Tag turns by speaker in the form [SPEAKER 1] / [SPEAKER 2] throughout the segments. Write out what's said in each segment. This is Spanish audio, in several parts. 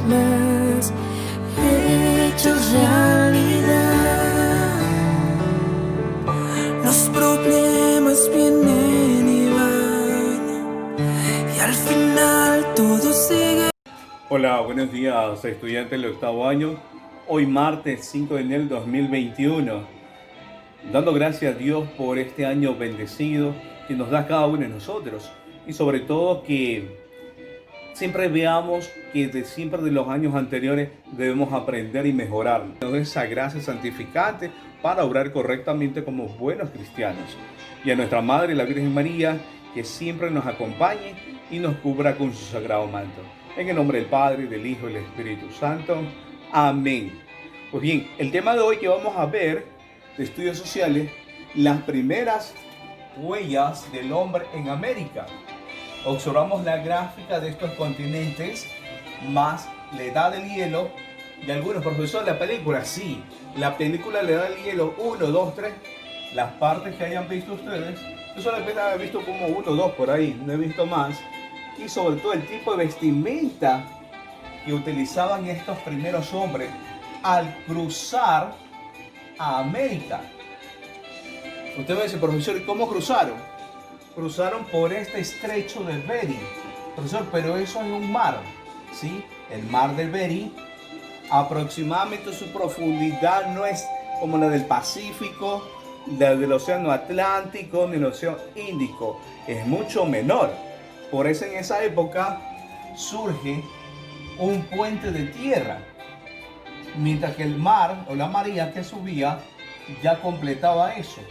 [SPEAKER 1] más hechos realidad. Los problemas vienen y van, y al final todo sigue.
[SPEAKER 2] Hola, buenos días, estudiantes del octavo año. Hoy martes 5 de enero del 2021. Dando gracias a Dios por este año bendecido que nos da cada uno de nosotros. Y sobre todo que siempre veamos que siempre de los años anteriores debemos aprender y mejorar. Nos dé esa gracia santificante para obrar correctamente como buenos cristianos. Y a nuestra Madre, la Virgen María, que siempre nos acompañe y nos cubra con su sagrado manto. En el nombre del Padre, del Hijo y del Espíritu Santo. Amén. Pues bien, el tema de hoy que vamos a ver de estudios sociales, las primeras huellas del hombre en América. Observamos la gráfica de estos continentes más la edad del hielo. Y algunos profesores, la película, sí, la película La Edad del Hielo 1, 2, 3, las partes que hayan visto ustedes, yo solamente he visto como 1 o 2 por ahí, no he visto más. Y sobre todo el tipo de vestimenta que utilizaban estos primeros hombres al cruzar a América. Usted me dice, profesor, ¿y cómo cruzaron? Cruzaron por este estrecho del Bering. Profesor, pero eso es un mar, ¿sí? El mar del Bering, aproximadamente su profundidad no es como la del Pacífico, la del Océano Atlántico, ni el Océano Índico. Es mucho menor. Por eso en esa época surge un puente de tierra, mientras que el mar o la marea que subía ya completaba eso.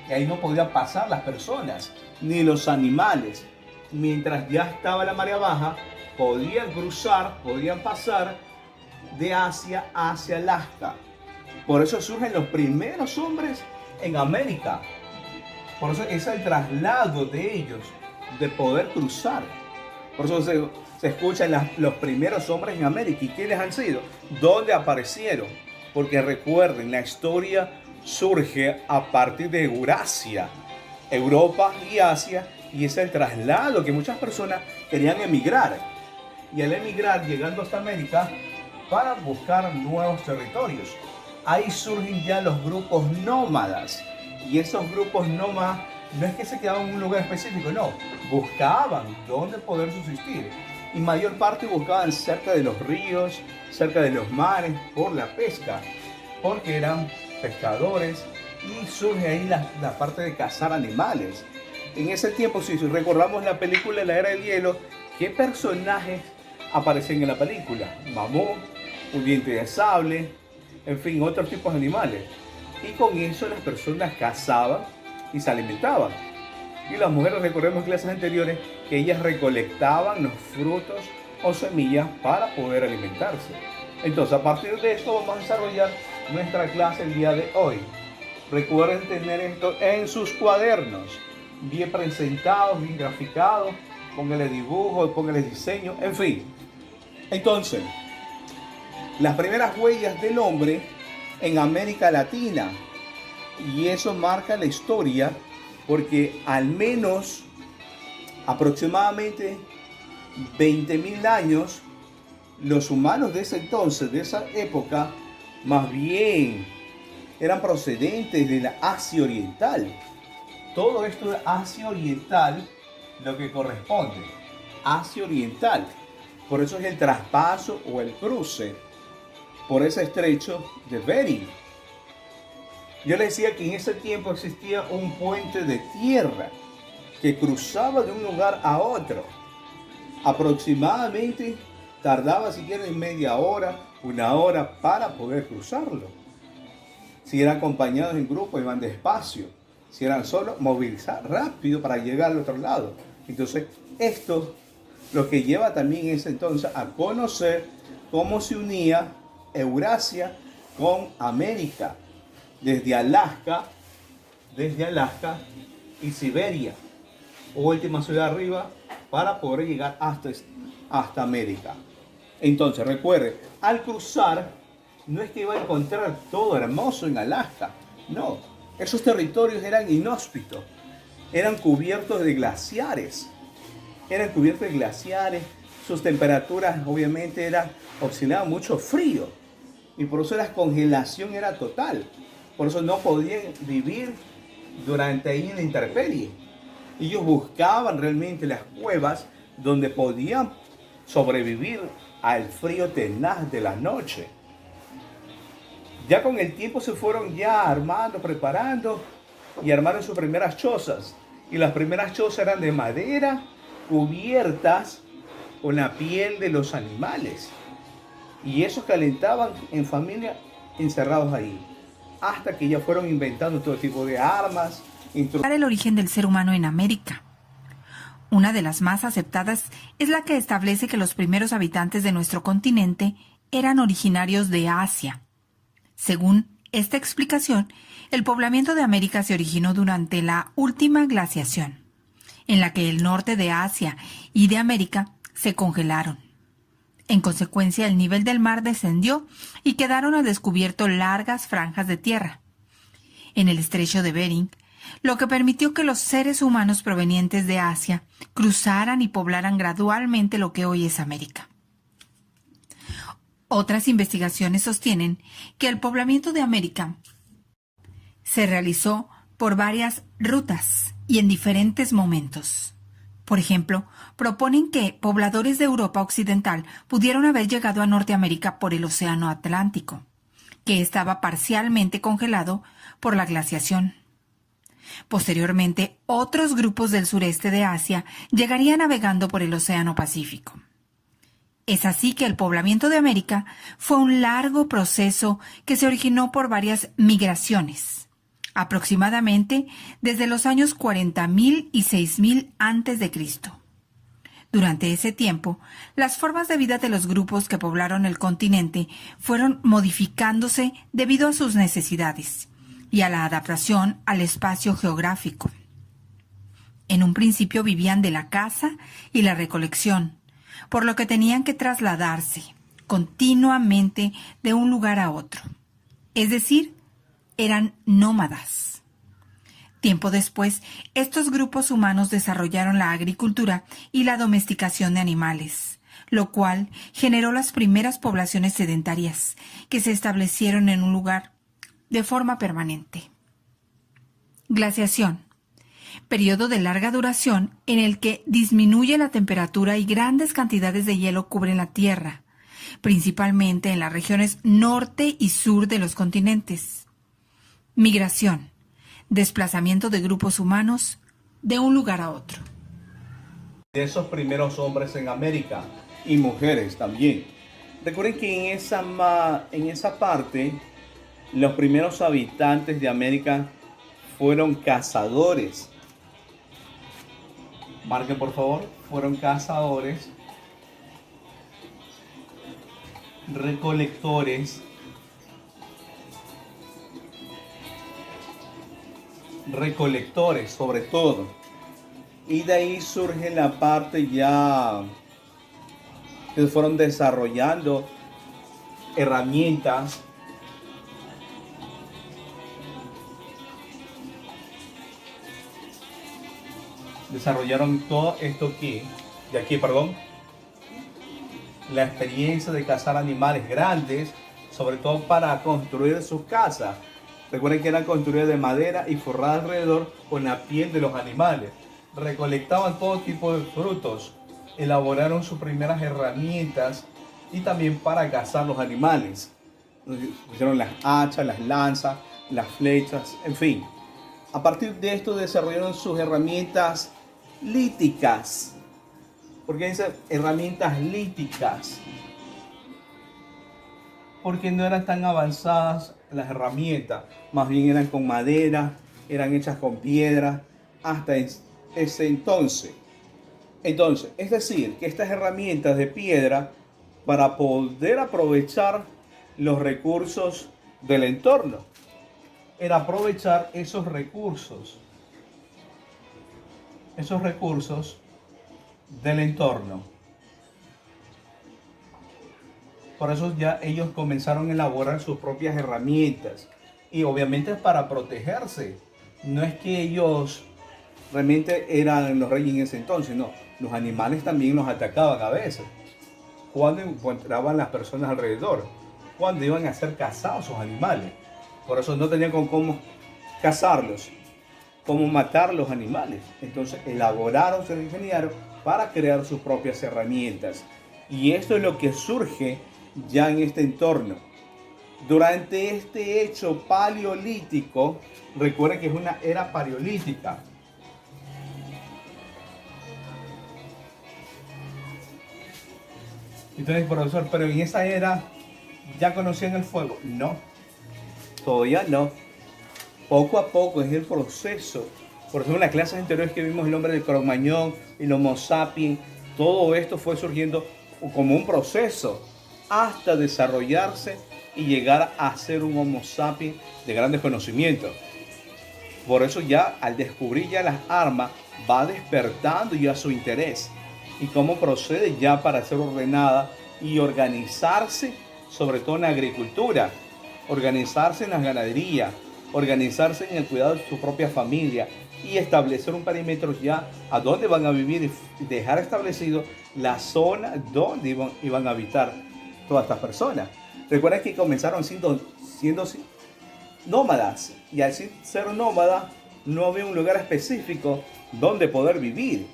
[SPEAKER 2] Y ahí no podían pasar las personas ni los animales. Mientras ya estaba la marea baja, podían cruzar, podían pasar de Asia hacia Alaska. Por eso surgen los primeros hombres en América. Por eso es el traslado de ellos, de poder cruzar. Por eso se escuchan los primeros hombres en América. ¿Y quiénes han sido? ¿Dónde aparecieron? Porque recuerden, la historia surge a partir de Eurasia, Europa y Asia, y es el traslado que muchas personas querían emigrar. Y al emigrar, llegando hasta América, para buscar nuevos territorios. Ahí surgen ya los grupos nómadas. Y esos grupos nómadas no es que se quedaban en un lugar específico, no. Buscaban dónde poder subsistir. Y mayor parte buscaban cerca de los ríos, cerca de los mares, por la pesca. Porque eran pescadores y surge ahí la parte de cazar animales. En ese tiempo, si recordamos la película La Era del Hielo, ¿qué personajes aparecen en la película? Mamut, un diente de sable, en fin, otros tipos de animales. Y con eso las personas cazaban y se alimentaban. Y las mujeres, recordemos en clases anteriores, que ellas recolectaban los frutos o semillas para poder alimentarse. Entonces, a partir de esto vamos a desarrollar nuestra clase el día de hoy. Recuerden tener esto en sus cuadernos, bien presentados, bien graficados, pónganle dibujos, pónganle diseño, en fin. Entonces, las primeras huellas del hombre en América Latina. Y eso marca la historia porque al menos aproximadamente 20.000 años, los humanos de ese entonces, de esa época, más bien eran procedentes de la Asia Oriental. Todo esto de Asia Oriental, lo que corresponde, Asia Oriental. Por eso es el traspaso o el cruce por ese estrecho de Bering. Yo les decía que en ese tiempo existía un puente de tierra que cruzaba de un lugar a otro. Aproximadamente tardaba siquiera en media hora, 1 hora para poder cruzarlo. Si eran acompañados en grupo, iban despacio. Si eran solos, movilizar rápido para llegar al otro lado. Entonces, esto lo que lleva también es entonces a conocer cómo se unía Eurasia con América. Desde Alaska y Siberia, última ciudad arriba, para poder llegar hasta América. Entonces, recuerde, al cruzar, no es que iba a encontrar todo hermoso en Alaska, no, esos territorios eran inhóspitos, eran cubiertos de glaciares, sus temperaturas obviamente oscilaban mucho frío y por eso la congelación era total. Por eso no podían vivir durante ahí en la intemperie. Ellos buscaban realmente las cuevas donde podían sobrevivir al frío tenaz de la noche. Ya con el tiempo se fueron ya armando, preparando y armaron sus primeras chozas. Y las primeras chozas eran de madera cubiertas con la piel de los animales. Y esos calentaban en familia encerrados ahí. Hasta que ya fueron inventando todo tipo de armas.
[SPEAKER 3] El origen del ser humano en América. Una de las más aceptadas es la que establece que los primeros habitantes de nuestro continente eran originarios de Asia. Según esta explicación, el poblamiento de América se originó durante la última glaciación, en la que el norte de Asia y de América se congelaron. En consecuencia, el nivel del mar descendió y quedaron al descubierto largas franjas de tierra en el estrecho de Bering, lo que permitió que los seres humanos provenientes de Asia cruzaran y poblaran gradualmente lo que hoy es América. Otras investigaciones sostienen que el poblamiento de América se realizó por varias rutas y en diferentes momentos. Por ejemplo, proponen que pobladores de Europa Occidental pudieron haber llegado a Norteamérica por el Océano Atlántico, que estaba parcialmente congelado por la glaciación. Posteriormente, otros grupos del sureste de Asia llegarían navegando por el Océano Pacífico. Es así que el poblamiento de América fue un largo proceso que se originó por varias migraciones, aproximadamente desde los años 40.000 y 6.000 a.C. Durante ese tiempo, las formas de vida de los grupos que poblaron el continente fueron modificándose debido a sus necesidades y a la adaptación al espacio geográfico. En un principio vivían de la caza y la recolección, por lo que tenían que trasladarse continuamente de un lugar a otro. Es decir, eran nómadas. Tiempo después, estos grupos humanos desarrollaron la agricultura y la domesticación de animales, lo cual generó las primeras poblaciones sedentarias que se establecieron en un lugar de forma permanente. Glaciación. Periodo de larga duración en el que disminuye la temperatura y grandes cantidades de hielo cubren la Tierra, principalmente en las regiones norte y sur de los continentes. Migración. Desplazamiento de grupos humanos de un lugar a otro.
[SPEAKER 2] De esos primeros hombres en América y mujeres también. Recuerden que en esa parte los primeros habitantes de América fueron cazadores. Marquen por favor, fueron cazadores, recolectores, sobre todo. Y de ahí surge la parte ya que fueron desarrollando herramientas desarrollaron todo esto la experiencia de cazar animales grandes, sobre todo para construir sus casas. Recuerden que eran construidas de madera y forradas alrededor con la piel de los animales. Recolectaban todo tipo de frutos, elaboraron sus primeras herramientas y también para cazar los animales. Pusieron las hachas, las lanzas, las flechas, en fin. A partir de esto desarrollaron sus herramientas líticas. ¿Por qué dice herramientas líticas? Porque no eran tan avanzadas las herramientas, más bien eran con madera, eran hechas con piedra, hasta ese entonces. Entonces, es decir, que estas herramientas de piedra, para poder aprovechar los recursos del entorno, era aprovechar esos recursos del entorno. Por eso ya ellos comenzaron a elaborar sus propias herramientas. Y obviamente para protegerse. No es que ellos realmente eran los reyes en ese entonces, no. los animales también los atacaban a veces. Cuando encontraban las personas alrededor, cuando iban a ser cazados sus animales. Por eso no tenían con cómo cazarlos, cómo matar los animales. Entonces elaboraron, se ingeniaron para crear sus propias herramientas. Y esto es lo que surge ya en este entorno. Durante este hecho paleolítico, recuerden que es una era paleolítica. Entonces, profesor, pero en esa era ya conocían el fuego. No, todavía no. Poco a poco es el proceso. Por ejemplo, en las clases anteriores que vimos el hombre de Cro-Magnon, el Homo sapiens, todo esto fue surgiendo como un proceso hasta desarrollarse y llegar a ser un Homo sapiens de grandes conocimientos. Por eso ya al descubrir ya las armas va despertando ya su interés y cómo procede ya para ser ordenada y organizarse, sobre todo en la agricultura, organizarse en las ganaderías, organizarse en el cuidado de su propia familia y establecer un perímetro ya a dónde van a vivir y dejar establecido la zona donde iban a habitar todas estas personas. Recuerden que comenzaron siendo nómadas y al ser nómadas no había un lugar específico donde poder vivir.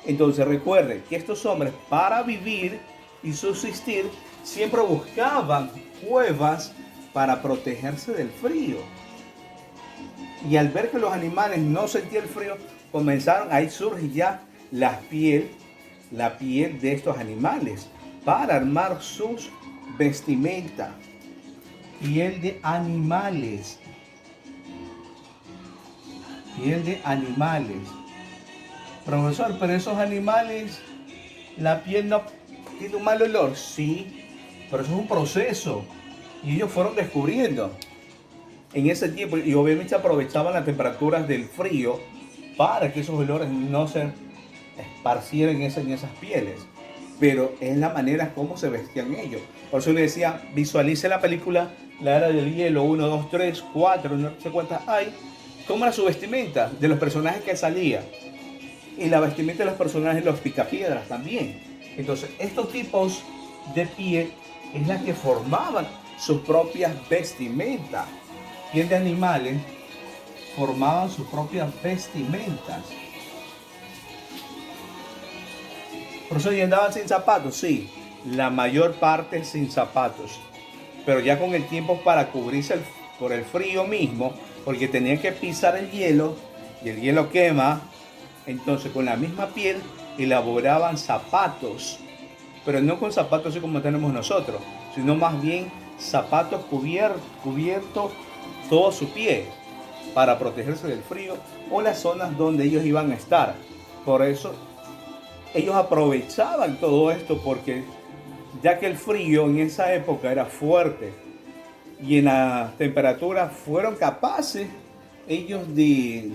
[SPEAKER 2] Entonces recuerden que estos hombres para vivir y subsistir siempre buscaban cuevas para protegerse del frío. Y al ver que los animales no sentían el frío, ahí surge ya la piel de estos animales para armar sus vestimentas. Piel de animales. Piel de animales. Profesor, pero esos animales, la piel no tiene un mal olor. Sí, pero eso es un proceso. Y ellos fueron descubriendo en ese tiempo. Y obviamente aprovechaban las temperaturas del frío para que esos olores no se esparcieran en esas pieles. Pero es la manera como se vestían ellos. Por eso le decía, visualice la película La Era del Hielo, 1, 2, 3, 4, no sé cuántas hay. ¿Cómo era su vestimenta de los personajes que salían? Y la vestimenta de los personajes, los picapiedras también. Entonces, estos tipos de piel es la que formaban sus propias vestimentas. Piel de animales formaban sus propias vestimentas. Por eso ya andaban sin zapatos, sí, la mayor parte sin zapatos. Pero ya con el tiempo para cubrirse por el frío mismo, porque tenían que pisar el hielo y el hielo quema. Entonces con la misma piel elaboraban zapatos, pero no con zapatos así como tenemos nosotros, sino más bien zapatos cubiertos todo su pie para protegerse del frío o las zonas donde ellos iban a estar. Por eso ellos aprovechaban todo esto, porque ya que el frío en esa época era fuerte y en la temperatura fueron capaces ellos de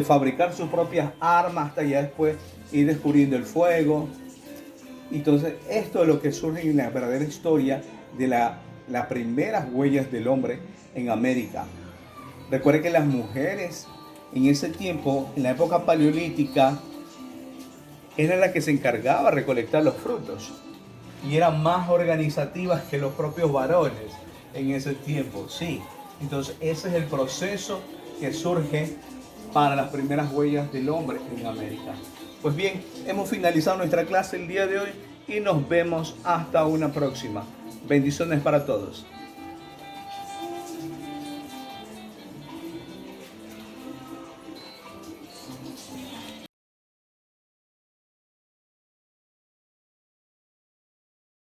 [SPEAKER 2] fabricar sus propias armas hasta ya después ir descubriendo el fuego. Entonces esto es lo que surge en la verdadera historia de las primeras huellas del hombre en América. Recuerde que las mujeres en ese tiempo, en la época paleolítica, eran las que se encargaban de recolectar los frutos y eran más organizativas que los propios varones en ese tiempo, sí. Entonces ese es el proceso que surge para las primeras huellas del hombre en América. Pues bien, hemos finalizado nuestra clase el día de hoy y nos vemos hasta una próxima. Bendiciones para todos.